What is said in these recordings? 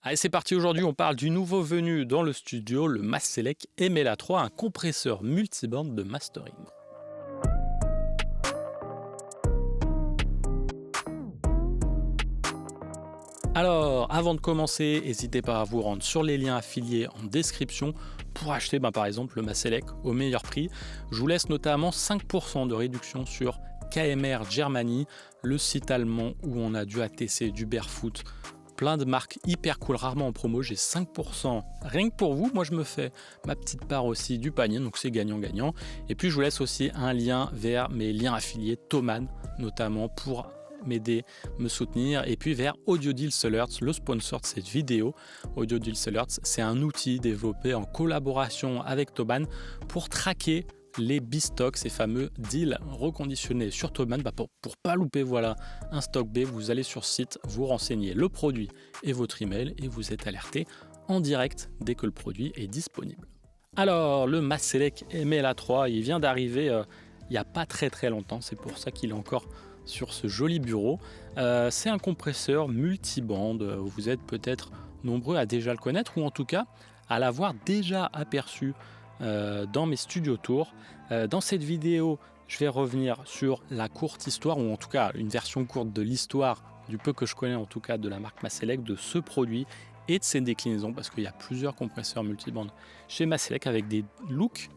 Allez, c'est parti, aujourd'hui on parle du nouveau venu dans le studio, le Maselec MLA3, un compresseur multibande de mastering. Alors, avant de commencer, n'hésitez pas à vous rendre sur les liens affiliés en description pour acheter par exemple le Maselec au meilleur prix. Je vous laisse notamment 5% de réduction sur KMR Germany, le site allemand où on a du ATC, du Barefoot, plein de marques hyper cool, rarement en promo. J'ai 5% rien que pour vous. Moi, je me fais ma petite part aussi du panier, donc c'est gagnant-gagnant. Et puis, je vous laisse aussi un lien vers mes liens affiliés Thomann, notamment pour m'aider, me soutenir, et puis vers Audio Deals Alerts, le sponsor de cette vidéo. Audio Deals Alerts, c'est un outil développé en collaboration avec Thomann pour traquer les B-stocks, ces fameux deals reconditionnés sur Thomann. Pour pas louper un stock B, vous allez sur site, vous renseignez le produit et votre email et vous êtes alerté en direct dès que le produit est disponible. Alors, le Maselec MLA3, il vient d'arriver il n'y a pas très longtemps, c'est pour ça qu'il est encore sur ce joli bureau. C'est un compresseur multibande, vous êtes peut-être nombreux à déjà le connaître ou en tout cas à l'avoir déjà aperçu dans mes studio tours. Dans cette vidéo, je vais revenir sur la courte histoire, ou en tout cas une version courte de l'histoire, du peu que je connais en tout cas de la marque Maselec, de ce produit et de ses déclinaisons, parce qu'il y a plusieurs compresseurs multibandes chez Maselec avec des looks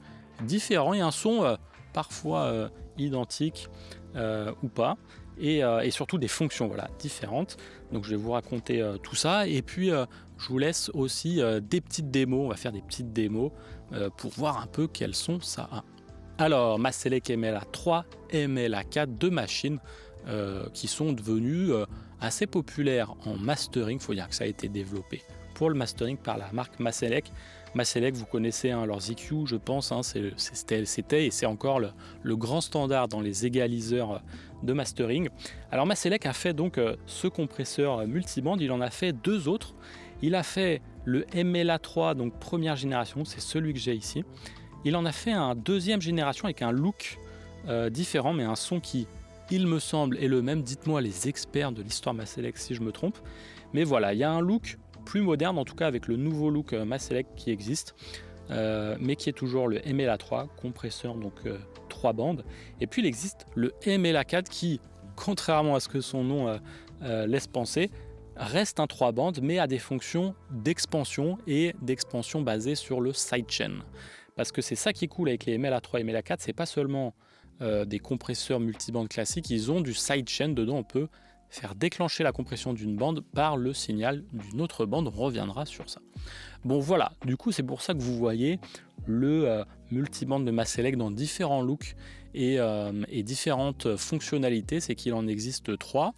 différents et un son parfois identique ou pas, et surtout des fonctions différentes. Donc je vais vous raconter tout ça, et puis je vous laisse aussi des petites démos. On va faire des petites démos pour voir un peu quels sont ça a. Alors, Maselec MLA3, MLA4, deux machines qui sont devenues assez populaires en mastering. Il faut dire que ça a été développé pour le mastering par la marque Maselec. Maselec, vous connaissez leurs EQ, je pense, c'était et c'est encore le grand standard dans les égaliseurs de mastering. Alors Maselec a fait donc ce compresseur multibande, il en a fait deux autres. Il a fait le MLA3, donc première génération, c'est celui que j'ai ici. Il en a fait un deuxième génération avec un look différent, mais un son qui, il me semble, est le même. Dites-moi les experts de l'histoire Maselec si je me trompe. Mais voilà, il y a un look plus moderne, en tout cas avec le nouveau look Maselec qui existe, mais qui est toujours le MLA3, compresseur donc 3 bandes. Et puis il existe le MLA4 qui, contrairement à ce que son nom laisse penser, reste un 3 bandes, mais a des fonctions d'expansion et d'expansion basées sur le sidechain. Parce que c'est ça qui est cool avec les MLA3 et MLA4, c'est pas seulement des compresseurs multibandes classiques, ils ont du sidechain dedans. On peut faire déclencher la compression d'une bande par le signal d'une autre bande, on reviendra sur ça. Bon voilà, du coup c'est pour ça que vous voyez le multibande de Maselec dans différents looks et différentes fonctionnalités, c'est qu'il en existe 3.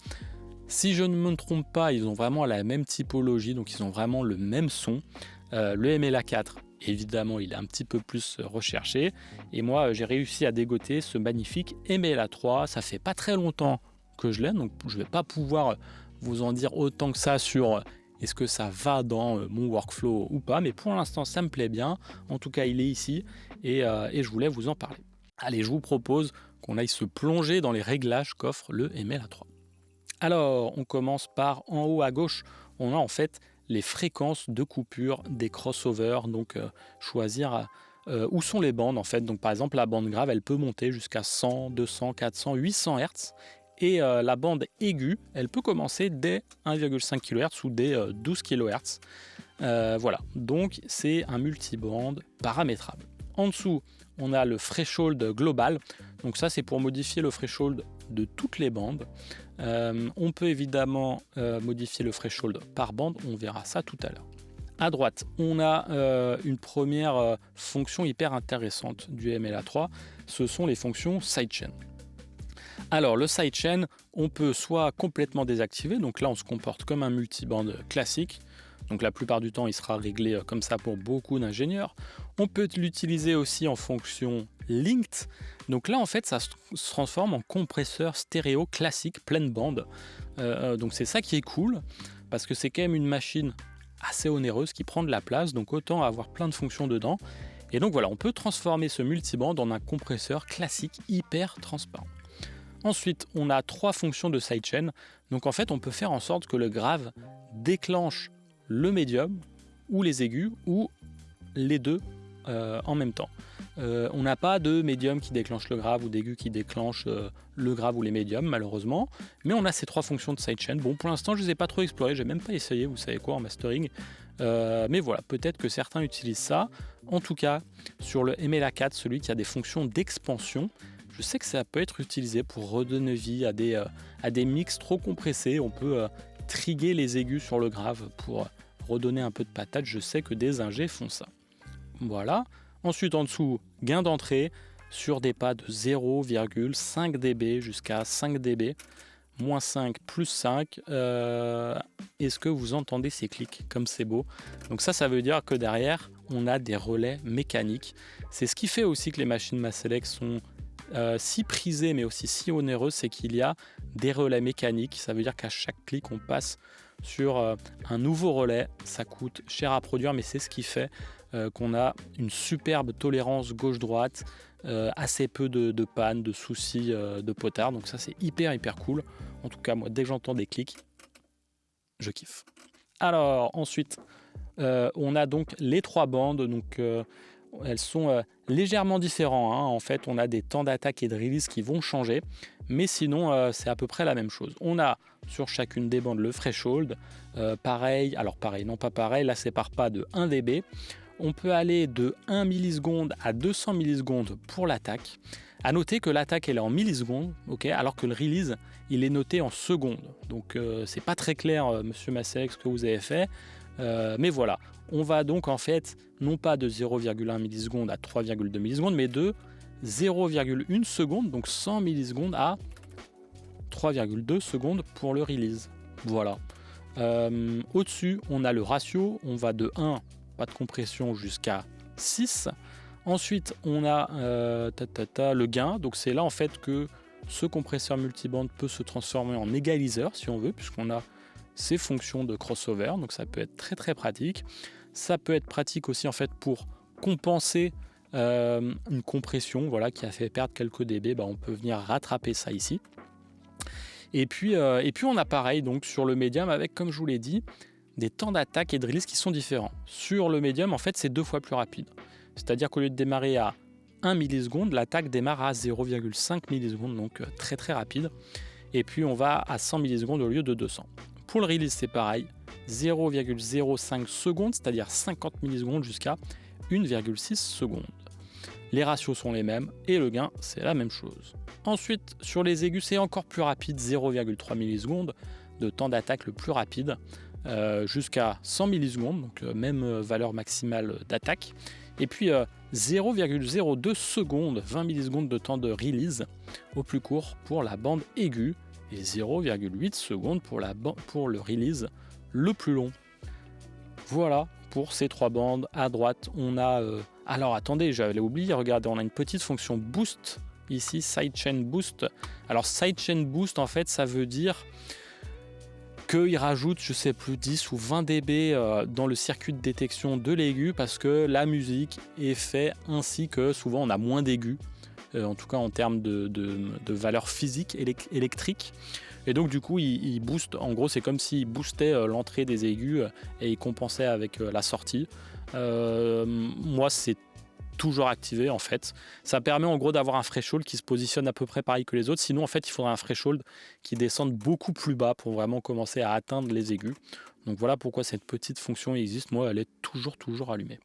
Si je ne me trompe pas, ils ont vraiment la même typologie, donc ils ont vraiment le même son. Le MLA4, évidemment, il est un petit peu plus recherché, et moi j'ai réussi à dégoter ce magnifique MLA3, ça fait pas très longtemps que je l'ai, donc je ne vais pas pouvoir vous en dire autant que ça sur est-ce que ça va dans mon workflow ou pas, mais pour l'instant ça me plaît bien, en tout cas il est ici, et je voulais vous en parler. Allez, je vous propose qu'on aille se plonger dans les réglages qu'offre le MLA3. Alors, on commence par en haut à gauche, on a en fait les fréquences de coupure des crossovers, donc choisir où sont les bandes en fait. Donc par exemple la bande grave, elle peut monter jusqu'à 100, 200, 400, 800 Hz. Et la bande aiguë, elle peut commencer dès 1,5 kHz ou dès 12 kHz. Voilà, donc c'est un multibande paramétrable. En dessous, on a le threshold global. Donc ça, c'est pour modifier le threshold de toutes les bandes. On peut évidemment modifier le threshold par bande, on verra ça tout à l'heure. À droite, on a une première fonction hyper intéressante du MLA3, ce sont les fonctions sidechain. Alors le sidechain, on peut soit complètement désactiver, donc là on se comporte comme un multibande classique, donc la plupart du temps il sera réglé comme ça pour beaucoup d'ingénieurs. On peut l'utiliser aussi en fonction linked, donc là en fait ça se transforme en compresseur stéréo classique pleine bande, donc c'est ça qui est cool, parce que c'est quand même une machine assez onéreuse qui prend de la place, donc autant avoir plein de fonctions dedans. Et donc voilà, on peut transformer ce multibande en un compresseur classique hyper transparent. Ensuite, on a 3 fonctions de sidechain. Donc en fait, on peut faire en sorte que le grave déclenche le médium ou les aigus ou les deux en même temps. On n'a pas de médium qui déclenche le grave ou d'aigu qui déclenche le grave ou les médiums malheureusement, mais on a ces 3 fonctions de sidechain. Bon, pour l'instant je les ai pas trop explorées, j'ai même pas essayé, vous savez quoi, en mastering, mais voilà, peut-être que certains utilisent ça. En tout cas, sur le MLA4, celui qui a des fonctions d'expansion, je sais que ça peut être utilisé pour redonner vie à des mix trop compressés. On peut triguer les aigus sur le grave pour redonner un peu de patate. Je sais que des ingés font ça. Voilà. Ensuite, en dessous, gain d'entrée sur des pas de 0,5 dB jusqu'à 5 dB. Moins 5, plus 5. Est-ce que vous entendez ces clics comme c'est beau? Donc ça veut dire que derrière, on a des relais mécaniques. C'est ce qui fait aussi que les machines Maselec sont si prisées, mais aussi si onéreuses, c'est qu'il y a des relais mécaniques. Ça veut dire qu'à chaque clic, on passe sur un nouveau relais. Ça coûte cher à produire, mais c'est ce qui fait qu'on a une superbe tolérance gauche-droite, assez peu de panne, de soucis de potard. Donc ça, c'est hyper cool. En tout cas, moi, dès que j'entends des clics, je kiffe. Alors, ensuite, on a donc les 3 bandes. Donc, elles sont légèrement différentes. En fait, on a des temps d'attaque et de release qui vont changer. Mais sinon, c'est à peu près la même chose. On a sur chacune des bandes le threshold. Pareil, non pas pareil. Là, c'est par pas de 1 dB. On peut aller de 1 milliseconde à 200 millisecondes pour l'attaque. A noter que l'attaque elle est en millisecondes, alors que le release il est noté en secondes. Donc c'est pas très clair, monsieur Maselec, ce que vous avez fait. Mais voilà, on va donc en fait non pas de 0,1 milliseconde à 3,2 millisecondes, mais de 0,1 seconde, donc 100 millisecondes à 3,2 secondes pour le release. Voilà. Au-dessus, on a le ratio, on va de 1, pas de compression, jusqu'à 6. Ensuite, on a le gain. Donc c'est là en fait que ce compresseur multiband peut se transformer en égaliseur si on veut, puisqu'on a ces fonctions de crossover. Donc ça peut être très pratique. Ça peut être pratique aussi en fait pour compenser une compression, voilà, qui a fait perdre quelques dB. On peut venir rattraper ça ici. Et puis on a pareil donc sur le médium avec, comme je vous l'ai dit, des temps d'attaque et de release qui sont différents. Sur le médium, en fait, c'est 2 fois plus rapide. C'est-à-dire qu'au lieu de démarrer à 1 milliseconde, l'attaque démarre à 0,5 millisecondes, donc très rapide. Et puis on va à 100 millisecondes au lieu de 200. Pour le release, c'est pareil, 0,05 secondes, c'est-à-dire 50 millisecondes jusqu'à 1,6 secondes. Les ratios sont les mêmes et le gain, c'est la même chose. Ensuite, sur les aigus, c'est encore plus rapide, 0,3 millisecondes de temps d'attaque le plus rapide, jusqu'à 100 millisecondes, donc même valeur maximale d'attaque. Et puis 0,02 secondes, 20 millisecondes de temps de release au plus court pour la bande aiguë et 0,8 secondes pour le release le plus long. Voilà pour ces 3 bandes. À droite, on a... alors attendez, j'avais oublié, regardez, on a une petite fonction boost ici, sidechain boost. Alors sidechain boost, en fait, ça veut dire qu'il rajoute, je sais plus, 10 ou 20 dB dans le circuit de détection de l'aigu, parce que la musique est faite ainsi que souvent on a moins d'aigus, en tout cas en termes de valeur physique électrique. Et donc du coup il booste, en gros c'est comme s'il boostait l'entrée des aigus et il compensait avec la sortie. Moi c'est toujours activé en fait. Ça permet en gros d'avoir un threshold qui se positionne à peu près pareil que les autres. Sinon en fait il faudrait un threshold qui descende beaucoup plus bas pour vraiment commencer à atteindre les aigus. Donc voilà pourquoi cette petite fonction existe. Moi elle est toujours allumée.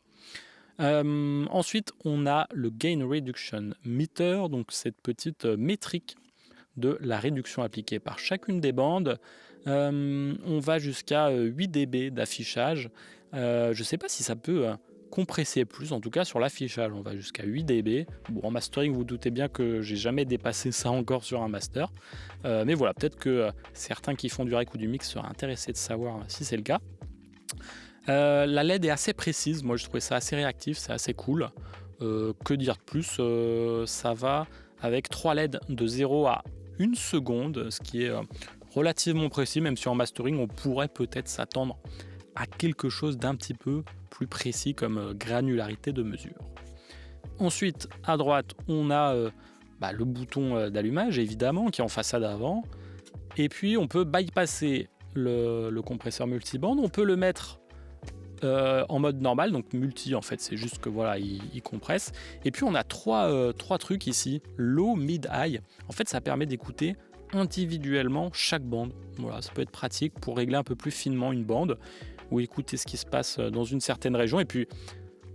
Ensuite on a le Gain Reduction Meter, donc cette petite métrique de la réduction appliquée par chacune des bandes. On va jusqu'à 8 dB d'affichage. Je ne sais pas si ça peut compresser plus, en tout cas sur l'affichage on va jusqu'à 8 dB. Bon, en mastering vous doutez bien que j'ai jamais dépassé ça encore sur un master, mais voilà, peut-être que certains qui font du rec ou du mix seraient intéressés de savoir si c'est le cas. La LED est assez précise, moi je trouvais ça assez réactif, c'est assez cool. Que dire de plus, ça va avec 3 LED de 0 à 1 seconde, ce qui est relativement précis, même si en mastering on pourrait peut-être s'attendre à quelque chose d'un petit peu plus précis comme granularité de mesure. Ensuite, à droite, on a le bouton d'allumage, évidemment, qui est en façade avant. Et puis, on peut bypasser le compresseur multiband. On peut le mettre en mode normal, donc multi en fait, c'est juste que voilà, il compresse. Et puis on a trois trucs ici, low, mid, high. En fait, ça permet d'écouter individuellement chaque bande. Voilà, ça peut être pratique pour régler un peu plus finement une bande ou écouter ce qui se passe dans une certaine région. Et puis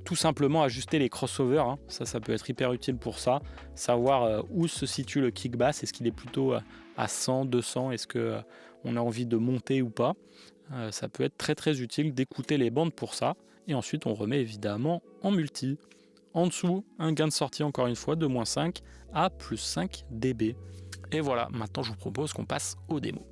tout simplement ajuster les crossovers, hein. Ça peut être hyper utile pour ça. Savoir où se situe le kick bass, est-ce qu'il est plutôt à 100, 200, est-ce que on a envie de monter ou pas. Ça peut être très très utile d'écouter les bandes pour ça. Et ensuite on remet évidemment en multi. En dessous, un gain de sortie encore une fois de -5 à +5 dB. Et voilà, maintenant je vous propose qu'on passe aux démos.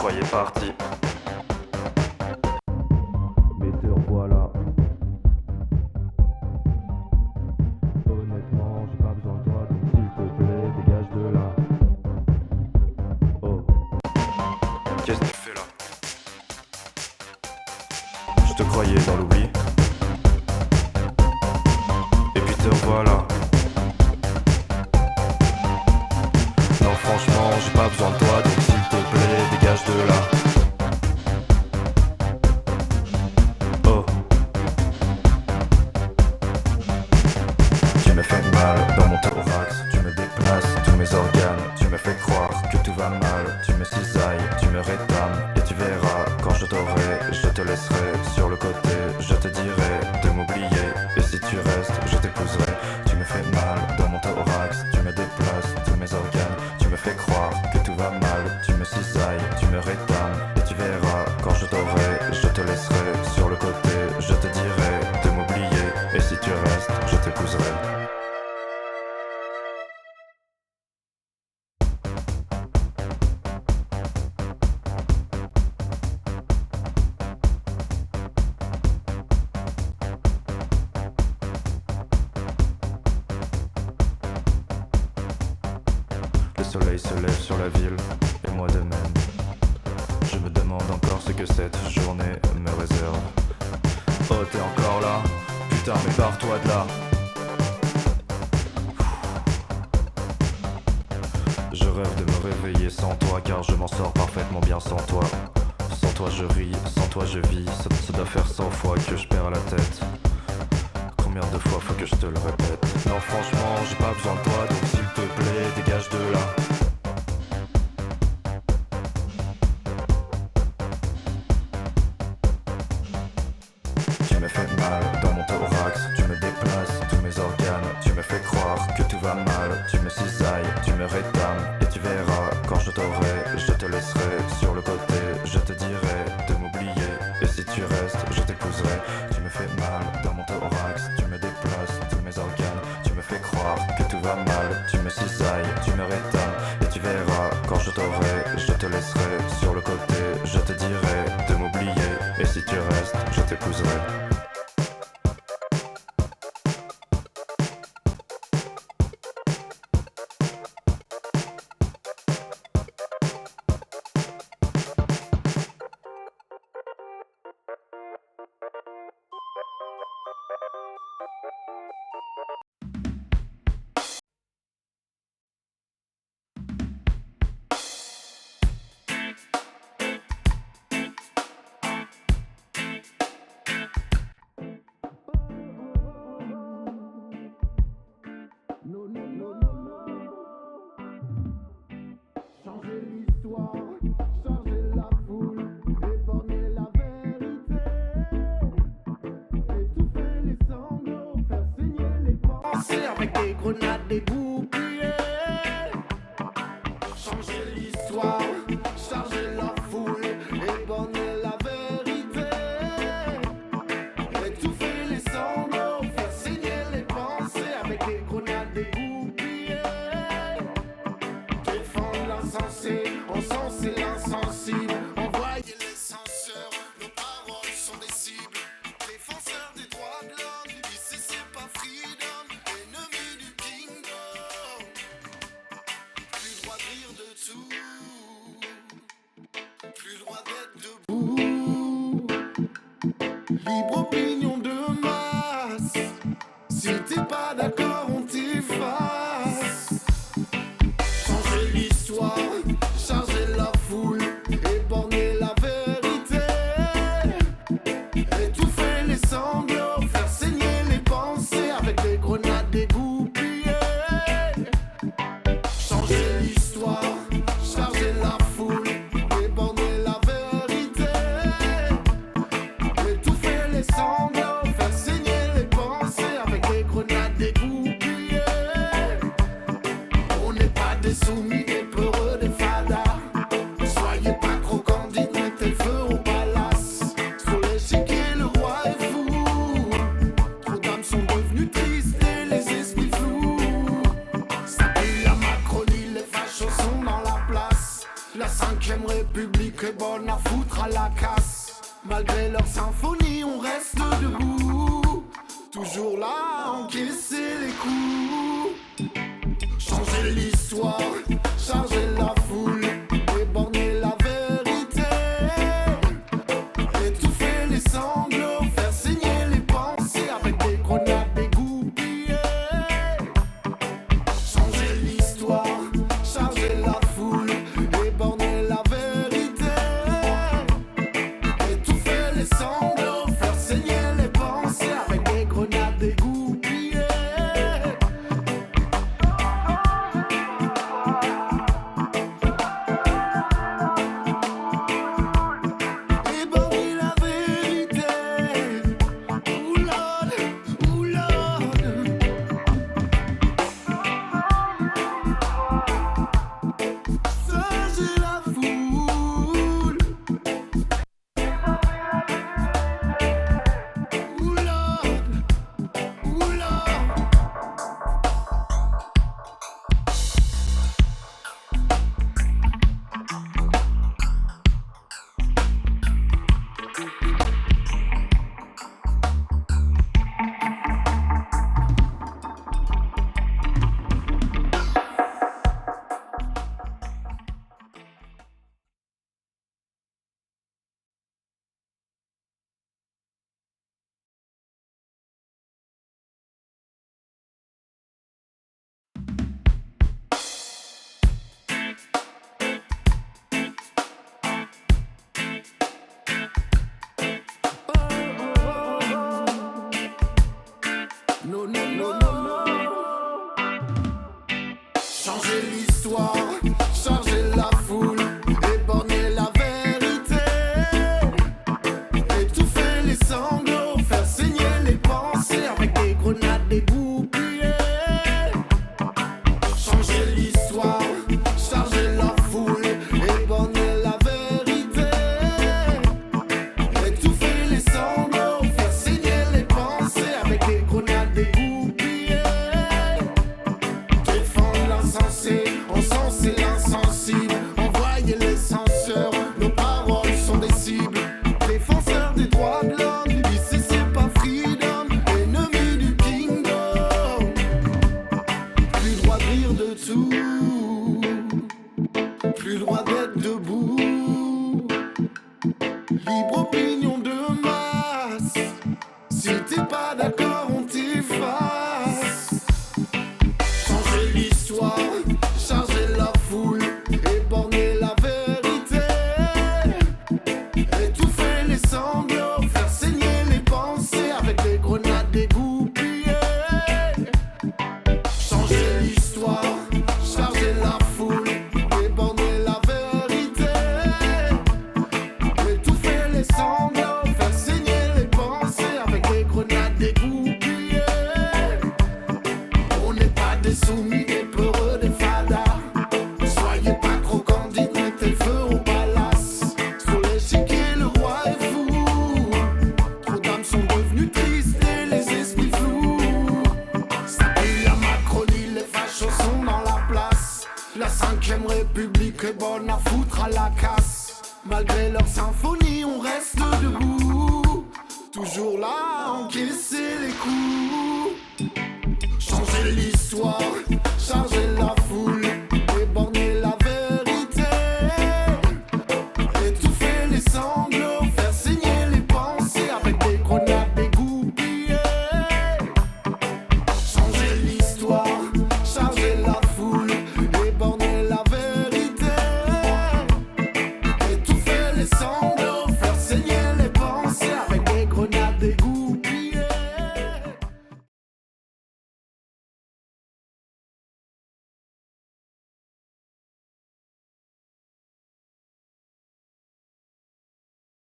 croyais parti. Mais te revoilà. Honnêtement, j'ai pas besoin de toi, donc s'il te plaît, dégage de là. Oh. Qu'est-ce que tu fais là? Je te croyais dans l'oubli. Et puis te revoilà. Non, franchement, j'ai pas besoin de toi, donc s'il te plaît, dégage de là. Oh. Tu me fais mal dans mon thorax, tu me déplaces tous mes organes, tu me fais croire que tout va mal, tu me cisailles, tu me rétames, et tu verras, quand je t'aurai, je te laisserai sur le côté, je te dirai de m'oublier, et si tu restes, je t'épouserai. Tu me fais mal dans mon thorax, tu me déplaces tous mes organes, tu me fais croire que tout va mal, tu me cisailles, tu me rétames, et tu verras, quand je t'aurai, je te laisserai sur le côté, je te dirai de m'oublier, et si tu restes, je t'épouserai. Le soleil se lève sur la ville, et moi de même. Je me demande encore ce que cette journée me réserve. Oh, t'es encore là? Putain, mais barre-toi de là. Je rêve de me réveiller sans toi, car je m'en sors parfaitement bien sans toi. Sans toi je ris, sans toi je vis. Ça doit faire 100 fois que je perds la tête. Combien de fois faut que je te le répète? Non, franchement, j'ai pas besoin de toi, donc s'il te plaît, dégage de là. Tu me fais mal dans mon thorax, tu me déplaces tous mes organes, tu me fais croire que tout va mal, tu me cisailles, tu me rétames, et tu verras, quand je t'aurai, je te laisserai sur le côté, je te dirai de m'oublier, et si tu restes, je t'épouserai. Tu me fais mal dans mon thorax, tu me déplaces tous mes organes, tu me fais croire que tout va mal, tu me cisailles, tu me rétames, et tu verras, quand je t'aurai, je te laisserai sur le côté, je te dirai de m'oublier, et si tu restes, je t'épouserai. Changer l'histoire, changer la foule, éborgner la vérité, étouffer les sanglots, faire saigner les pensées avec des grenades, des boucliers. Changer l'histoire, changer la foule, éborgner la vérité, étouffer les sanglots, faire saigner les pensées avec des grenades, des boucliers. Défendre l'insensé, encenser l'insensible, envoyer les censeurs, nos paroles sont des cibles. Défenseurs des droits de l'homme, ici c'est pas freedom, ennemi du kingdom. Plus droit de rire de tout, plus droit d'être debout. Libre opinion de masse, si t'es pas d'accord on t'efface. Changer l'histoire, changer la foule, éborgner la vérité, étouffer les sanglots, faire saigner les pensées avec des grenades, des boucliers. Changer l'histoire, changer la foule, éborgner la vérité, étouffer les sanglots. République est bonne à foutre à la casse. Malgré leur symphonie, on reste debout. Toujours là à encaisser les coups. Changer l'histoire, charger la foule, éborgner la vérité, étouffer les sanglots, faire saigner les pensées avec des grenades dégoupillées. Changer l'histoire, charger la foule, éborgner la vérité, étouffer les sanglots, faire saigner les pensées avec des grenades dégoupillées. Éborgner la vérité, ouh Lord, ouh Lord. Changer la foule, ouh Lord, ouh Lord. Non, non, non, non, non. Changer l'histoire, charger la foule, éborgner la vérité, étouffer les sanglots, faire saigner les pensées avec des grenades dégoupillées. Changer l'histoire, charger la foule, éborgner la vérité, étouffer les sanglots, faire saigner les pensées avec des grenades dégoupillées. Défendre l'insensé, encenser l'insensible, envoyer les censeurs, nos paroles sont des cibles. Défenseurs des droits de l'homme, ici c'est pas freedom, ennemi du kingdom. Plus droit de rire de tout, plus droit d'être debout. Libre opinion de masse, si t'es pas d'accord on t'efface. Changer l'histoire, charger la foule, éborgner la vérité, étouffer les sanglots, faire saigner les pensées avec des grenades dégoupillées. Changer l'histoire, charger la foule, éborgner la vérité, étouffer les sanglots, faire saigner les pensées avec des grenades dégoupillées. On n'est pas des soumis, des peureux, des fadas. Soyez pas trop candides, mettez le feu au palace. Sur l'échiquier, le roi est fou. Trop d'âmes sont devenues tristes et les esprits flous. Ça pue la Macronie, les fachos sont dans la place. La 5ème République est bonne à foutre à la casse. Malgré leur symphonie, on reste debout. Toujours là à encaisser les coups. Changer l'histoire, charger la foule, éborgner la vérité, étouffer les sanglots, faire saigner les pensées avec des grenades dégoupillées. Changer l'histoire, charger la foule, éborgner la vérité, étouffer les sanglots.